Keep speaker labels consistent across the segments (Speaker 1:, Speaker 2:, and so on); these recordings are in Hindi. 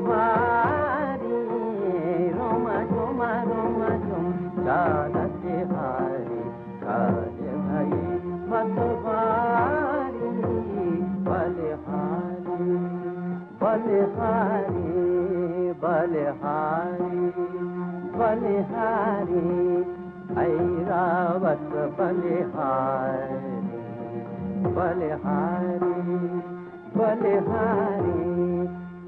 Speaker 1: मतवारी रोमा झुमा झुम चालते हारी काले भाई मतवारी बलिहारी बलिहारी बलिहारी बलिहारी ऐरावत बलिहारी बलिहारी बलिहारी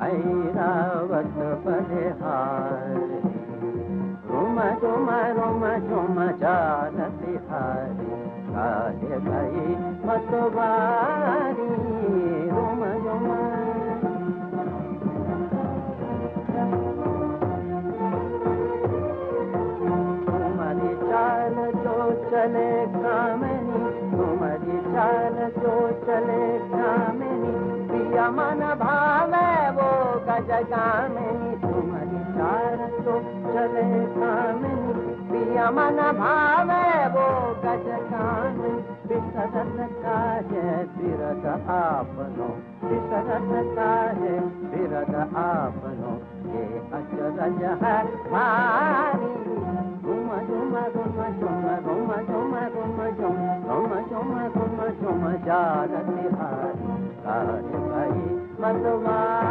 Speaker 1: ऐरावत बलिहारी रोमा झुमा चालती हारी काले भाई मतवारी रोमा झुमा तुम्हारी चाल जो चले कामनी तुम्हारी चाल जो चले कामनी प्रिया मन भावे वो गज कामनी तुम्हारी चाल जो चले कामनी प्रिया मन भावे वो गज कामनी विसरत काहे विरद आपनो विसरत काहे विरद आपनो ये अचरज है भारी घुमा घुमा घुमा घुमा घुमा घुमा घुमा घुमा घुमा घुमा घुमा जालती हारी काले भाई मतवारी